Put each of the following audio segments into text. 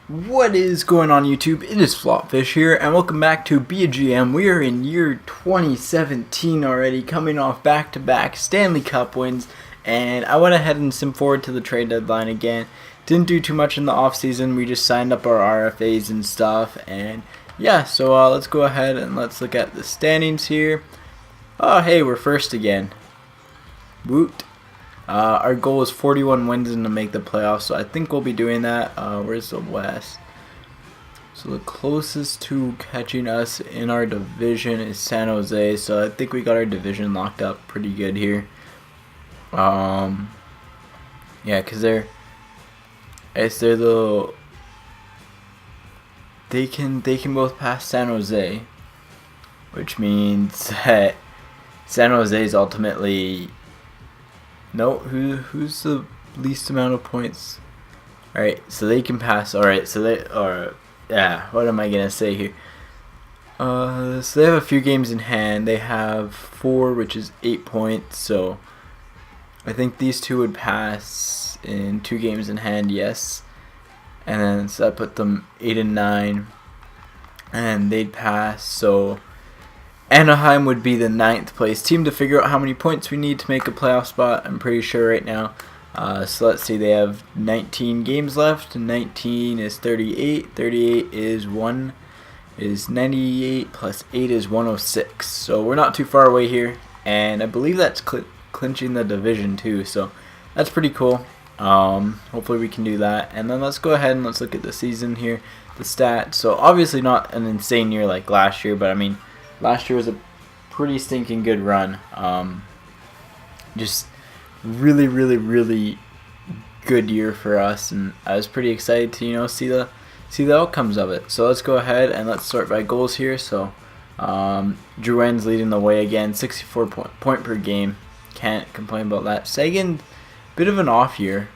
What is going on YouTube? It is FlopFish here, and welcome back to Be a GM. We are in year 2017 already, coming off back-to-back Stanley Cup wins, and I went ahead and sim forward to the trade deadline again. Didn't do too much in the off-season. We just signed up our RFAs and stuff, and yeah, so let's go ahead and let's look at the standings here. Oh, hey, we're first again. Woot. Our goal is 41 wins and to make the playoffs, so I think we'll be doing that. Where's the West? So the closest to catching us in our division is San Jose, so I think we got our division locked up pretty good here. Yeah, because they can both pass San Jose, which means that San Jose is ultimately. No, who's the least amount of points? Alright, so they can pass. Alright, so they are. Yeah, what am I gonna say here? So they have a few games in hand. They have 4, which is 8 points. So I think these two would pass in 2 games in hand, yes. And then so that put them 8 and 9, and they'd pass. So Anaheim would be the 9th place team to figure out how many points we need to make a playoff spot. I'm pretty sure right now. So let's see, they have 19 games left. 19 is 38. 38 is 98 plus 8 is 106. So we're not too far away here, and I believe that's clinching the division too. So that's pretty cool. Hopefully we can do that. And then let's go ahead and let's look at the season here, the stats. So obviously not an insane year like last year, but I mean, last year was a pretty stinking good run. Just really good year for us, and I was pretty excited to see the outcomes of it. So let's go ahead and let's sort by goals here. So Drouin's leading the way again, 64 point per game. Can't complain about that. Sagan, bit of an off year,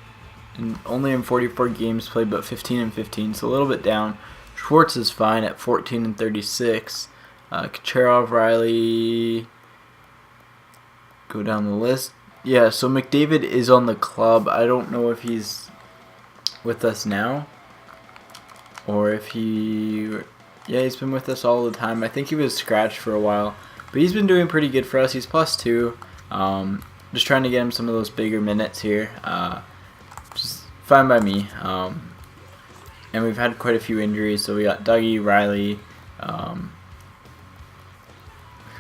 and only in 44 games played, but 15 and 15, so a little bit down. Schwartz is fine at 14 and 36. Kucherov, Riley, go down the list. Yeah, so McDavid is on the club. I don't know if he's with us now, or if yeah, he's been with us all the time. I think he was scratched for a while, but he's been doing pretty good for us. He's +2. Just trying to get him some of those bigger minutes here. Just fine by me. And we've had quite a few injuries, so we got Dougie, Riley,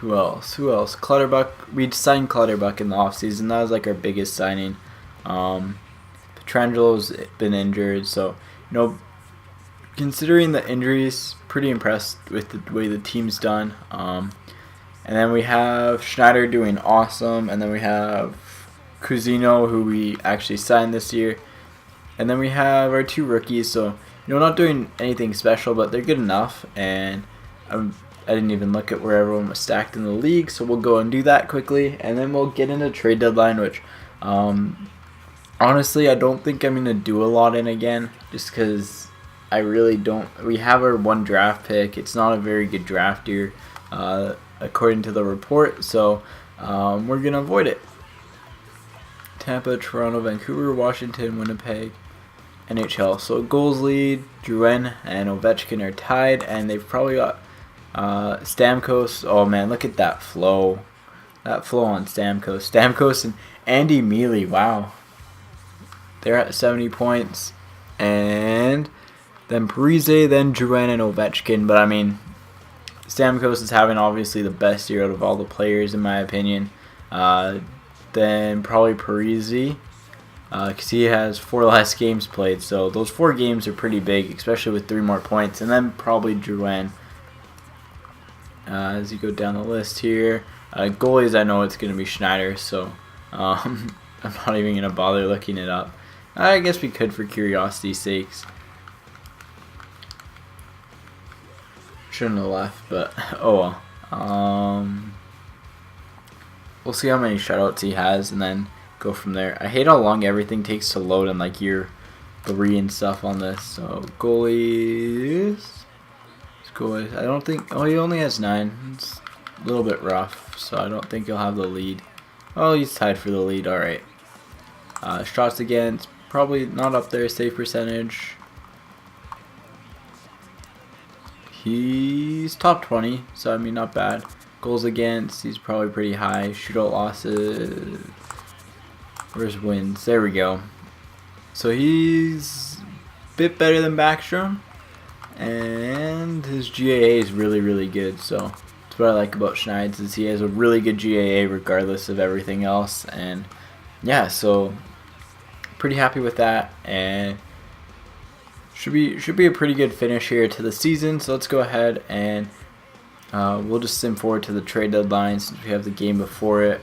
Who else? Clutterbuck. We signed Clutterbuck in the offseason. That was like our biggest signing. Petrangelo's been injured, so considering the injuries, pretty impressed with the way the team's done. And then we have Schneider doing awesome, and then we have Cousinho, who we actually signed this year, and then we have our 2 rookies. So not doing anything special, but they're good enough. And I didn't even look at where everyone was stacked in the league, so we'll go and do that quickly, and then we'll get into trade deadline, which honestly I don't think I'm going to do a lot in again, just because I really don't. We have our 1 draft pick. It's not a very good draft year, according to the report, so we're going to avoid it. Tampa, Toronto, Vancouver, Washington, Winnipeg, NHL. So goals lead, Drouin and Ovechkin are tied, and they've probably got Stamkos. Oh man, look at that flow. That flow on Stamkos. Stamkos and Andy Mealy. Wow. They're at 70 points. And then Parise, then Drouin and Ovechkin. But I mean, Stamkos is having obviously the best year out of all the players in my opinion. Then probably Parise, because he has 4 less games played. So those 4 games are pretty big, especially with 3 more points. And then probably Drouin. As you go down the list here, goalies, I know it's going to be Schneider, so I'm not even going to bother looking it up. I guess we could for curiosity's sakes. Shouldn't have left, but oh well. We'll see how many shutouts he has and then go from there. I hate how long everything takes to load in like year 3 and stuff on this. So goalies. I don't think. Oh, he only has 9. It's a little bit rough, so I don't think he'll have the lead. Oh, he's tied for the lead. All right. Shots against, probably not up there. Save percentage. He's top 20, so I mean not bad. Goals against, he's probably pretty high. Shootout losses, where's wins? There we go. So he's a bit better than Backstrom, and his GAA is really good. So that's what I like about Schneid's, is he has a really good GAA regardless of everything else. And yeah, so pretty happy with that, and should be a pretty good finish here to the season. So let's go ahead and we'll just sim forward to the trade deadline since we have the game before it.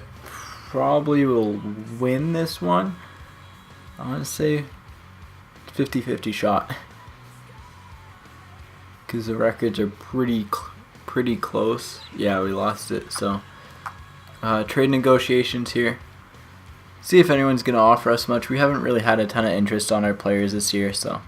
Probably will win this one. I want to say 50-50 shot, because the records are pretty close. Yeah, we lost it. So trade negotiations here. See if anyone's gonna offer us much. We haven't really had a ton of interest on our players this year, so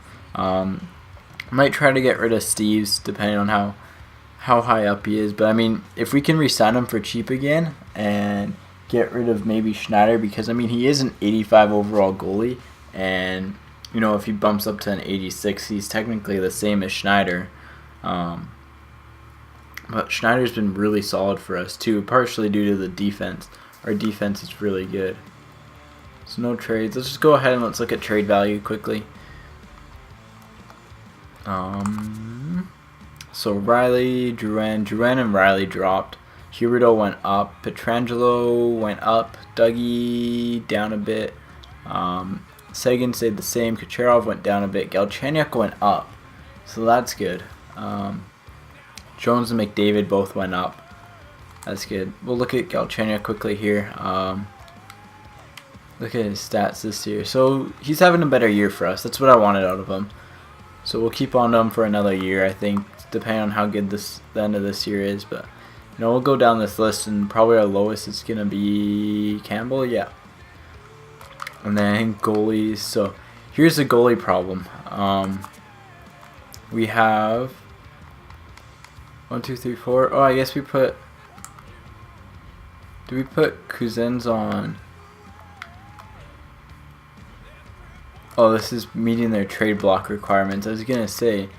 might try to get rid of Steves depending on how high up he is. But I mean, if we can re-sign him for cheap again and get rid of maybe Schneider, because I mean he is an 85 overall goalie, and you know, if he bumps up to an 86, he's technically the same as Schneider. But Schneider's been really solid for us too, partially due to the defense. Our defense is really good. So no trades. Let's just go ahead and let's look at trade value quickly. So Riley, Drouin and Riley dropped. Huberdeau went up. Pietrangelo went up. Dougie down a bit. Sagan stayed the same. Kucherov went down a bit. Galchenyuk went up, so that's good. Jones and McDavid both went up. That's good. We'll look at Galchenyuk quickly here. Look at his stats this year. So he's having a better year for us. That's what I wanted out of him. So we'll keep on him for another year, I think, depending on how good the end of this year is. But you know, we'll go down this list, and probably our lowest is gonna be Campbell. Yeah. And then goalies. So here's the goalie problem. We have 1, 2, 3, 4. Oh, I guess we put. Do we put Cousins on? Oh, this is meeting their trade block requirements. I was gonna say.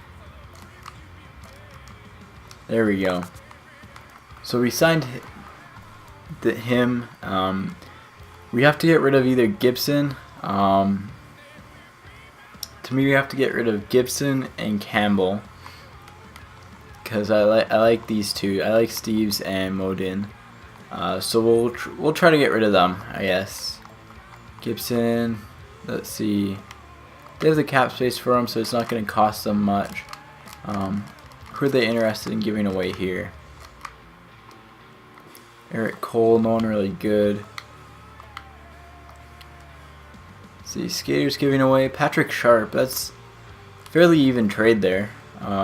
There we go. So we signed him. We have to get rid of either Gibson. To me, we have to get rid of Gibson and Campbell, because I like these two. I like Steves and Modin. So we'll try to get rid of them, I guess. Gibson. Let's see. They have the cap space for them, so it's not going to cost them much. Who are they interested in giving away here? Eric Cole, no one really good. Let's see, Skaters giving away. Patrick Sharp, that's fairly even trade there.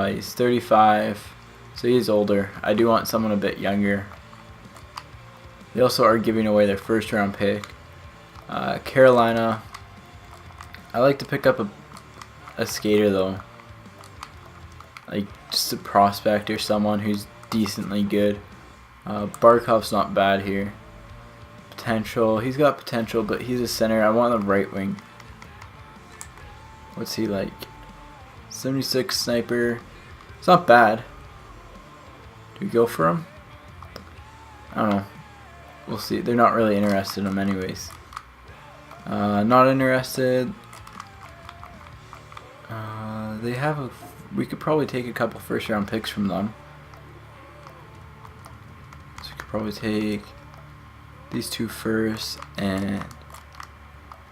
He's 35, so he's older. I do want someone a bit younger. They also are giving away their first round pick. Carolina. I like to pick up a skater though, like just a prospect or someone who's decently good. Barkov's not bad here. Potential, he's got potential, but he's a center. I want the right wing. What's he like? 76 sniper. It's not bad. Do we go for him? I don't know. We'll see. They're not really interested in him anyways. Not interested. They have a. We could probably take a couple first round picks from them. So we could probably take these two first, and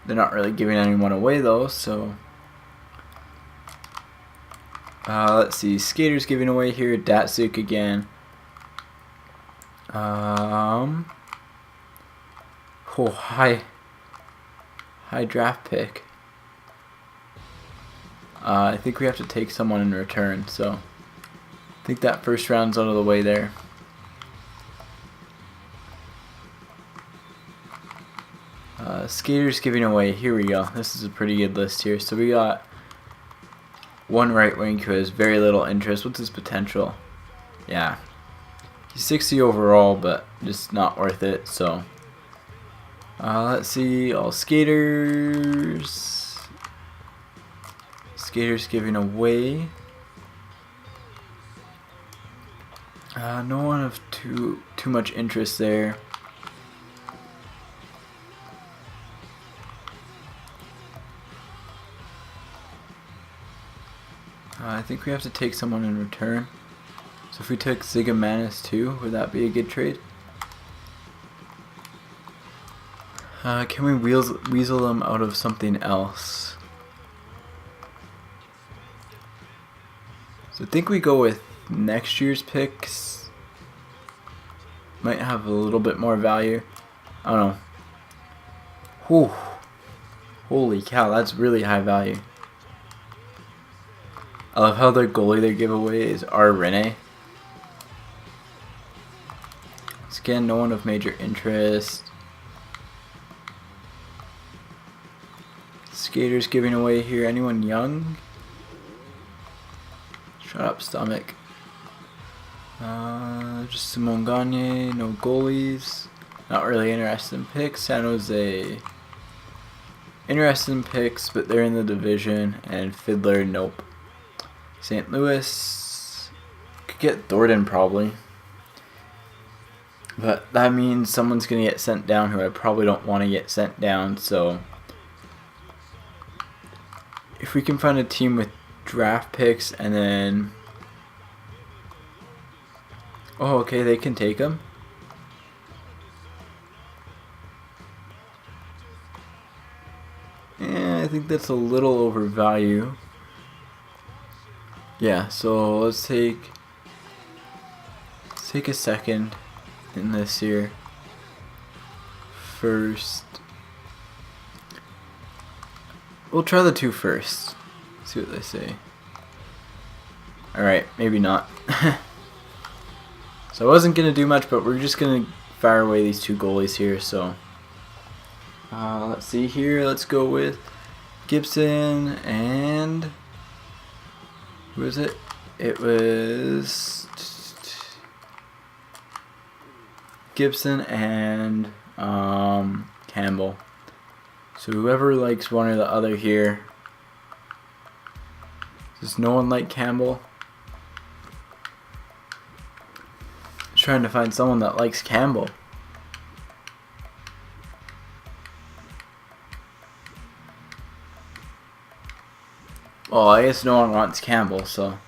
they're not really giving anyone away though. So let's see. Skaters giving away here. Datsuk again. Oh, high draft pick. I think we have to take someone in return, so I think that first round's out of the way there. Skaters giving away. Here we go. This is a pretty good list here. So we got one right wing who has very little interest. What's his potential? Yeah, he's 60 overall, but just not worth it. So let's see. All skaters. Skaters giving away. No one of too much interest there. I think we have to take someone in return. So if we took Zigamanis too, would that be a good trade? Can we weasel them out of something else? So I think we go with next year's picks. Might have a little bit more value. I don't know. Whew. Holy cow, that's really high value. I love how their goalie they give away is Rene. Again, no one of major interest. Skaters giving away here. Anyone young? Shut up, stomach. Just Simone Gagne. No goalies. Not really interested in picks. San Jose. Interested in picks, but they're in the division. And Fiddler, nope. St. Louis. Could get Thornton probably. But that means someone's going to get sent down who I probably don't want to get sent down. So if we can find a team with draft picks and then... Oh, okay, they can take them. I think that's a little overvalued. Yeah, so let's take a second in this here. First, we'll try the 2 first. See what they say. Alright, maybe not. So I wasn't gonna do much, but we're just gonna fire away these 2 goalies here. So let's see here. Let's go with Gibson and who is it? It was Gibson and Campbell. So whoever likes one or the other here. Does no one like Campbell? I'm trying to find someone that likes Campbell. Well, I guess no one wants Campbell, so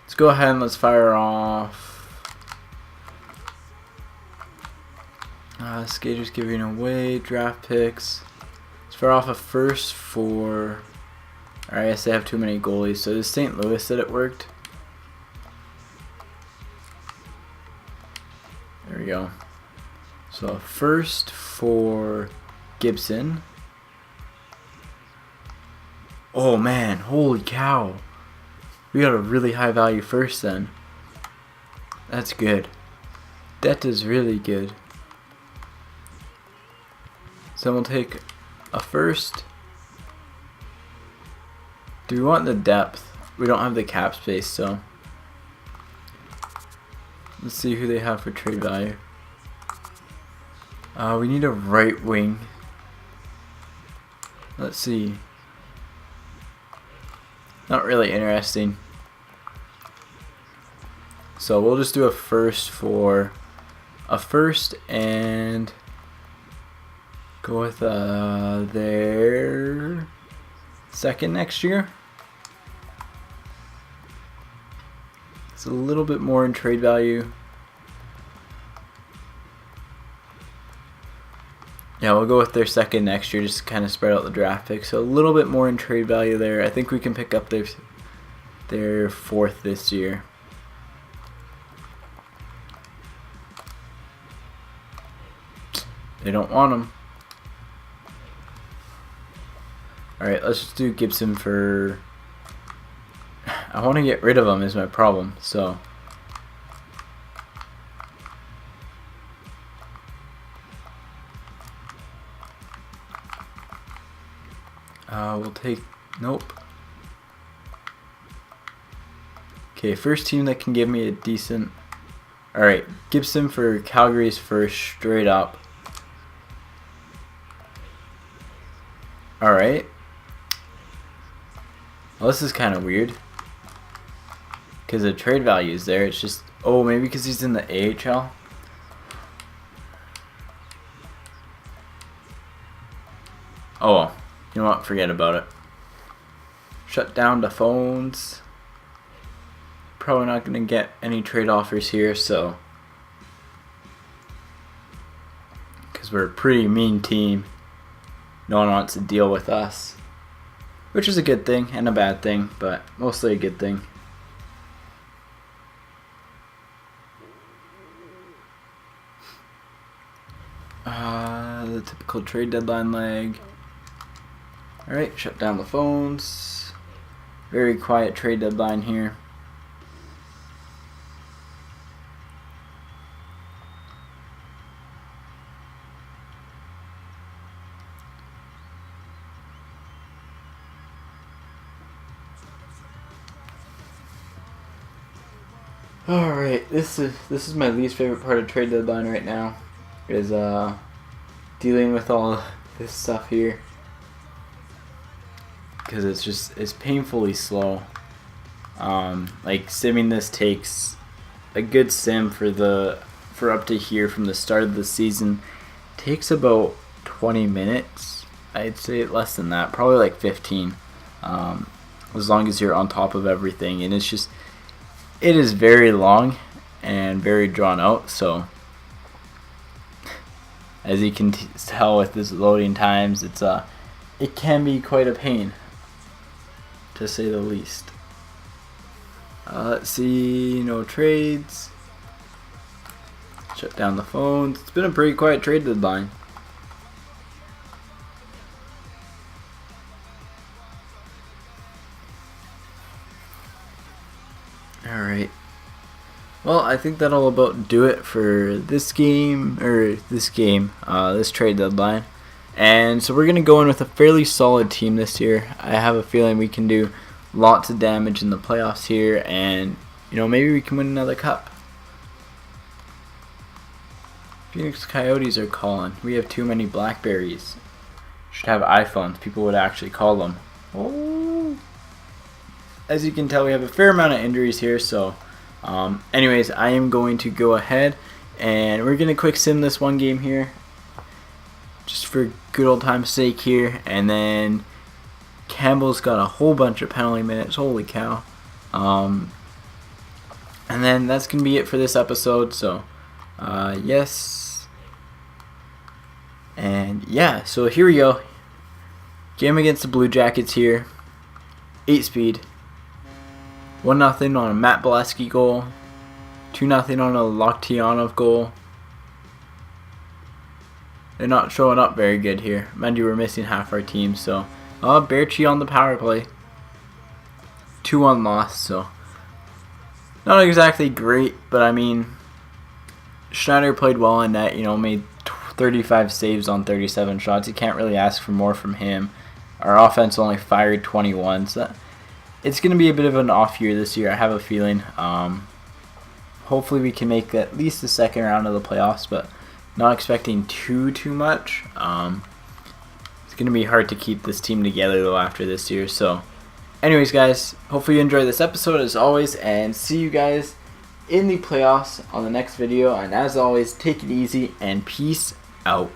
let's go ahead and let's fire off. Skaters giving away draft picks. Let's fire off a first for... I guess they have too many goalies. So this St. Louis said it worked. There we go. So a first for Gibson. Oh man, holy cow. We got a really high value first then. That's good. That is really good. So we'll take a first. Do we want the depth? We don't have the cap space, so let's see who they have for trade value. We need a right wing. Let's see. Not really interesting. So we'll just do a first for a first and go with their second next year. It's a little bit more in trade value. Yeah, we'll go with their second next year, just to kind of spread out the draft picks. So a little bit more in trade value there. I think we can pick up their fourth this year. They don't want them. Alright, let's just do Gibson for... I want to get rid of him is my problem, so... we'll take... Nope. Okay, first team that can give me a decent... Alright, Gibson for Calgary's first, straight up. Alright. Well, this is kind of weird. Because the trade value is there, it's just Oh, maybe because he's in the AHL? Oh, you know what? Forget about it. Shut down the phones. Probably not going to get any trade offers here, so. Because we're a pretty mean team. No one wants to deal with us. Which is a good thing and a bad thing, but mostly a good thing. The typical trade deadline lag. Alright, shut down the phones. Very quiet trade deadline here. Alright, this is my least favorite part of trade deadline right now. Is dealing with all this stuff here. Because it's painfully slow. Like simming this takes a good sim for up to here from the start of the season takes about 20 minutes. I'd say less than that, probably like 15. As long as you're on top of everything, and it is very long and very drawn out. So as you can tell with this loading times, it can be quite a pain, to say the least. Let's see, no trades. Shut down the phones. It's been a pretty quiet trade deadline. Alright. Well, I think that'll about do it for this trade deadline. And so we're going to go in with a fairly solid team this year. I have a feeling we can do lots of damage in the playoffs here, and maybe we can win another cup. Phoenix Coyotes are calling. We have too many Blackberries. Should have iPhones. People would actually call them. Oh. As you can tell, we have a fair amount of injuries here, so anyways, I am going to go ahead and we're going to quick sim this one game here just for good old time's sake here, and then Campbell's got a whole bunch of penalty minutes, holy cow. And then that's going to be it for this episode, so yes, and yeah, so here we go. Game against the Blue Jackets here, 8 speed. 1-0 on a Matt Bolesky goal. 2-0 on a Loktionov goal. They're not showing up very good here. Mind you, we're missing half our team, so. Berchi on the power play. 2-1 loss, so. Not exactly great, but I mean, Schneider played well in net, made 35 saves on 37 shots. You can't really ask for more from him. Our offense only fired 21, so it's going to be a bit of an off year this year, I have a feeling. Hopefully we can make at least the second round of the playoffs, but not expecting too much. It's going to be hard to keep this team together, though, after this year. So anyways, guys, hopefully you enjoyed this episode as always, and see you guys in the playoffs on the next video. And as always, take it easy and peace out.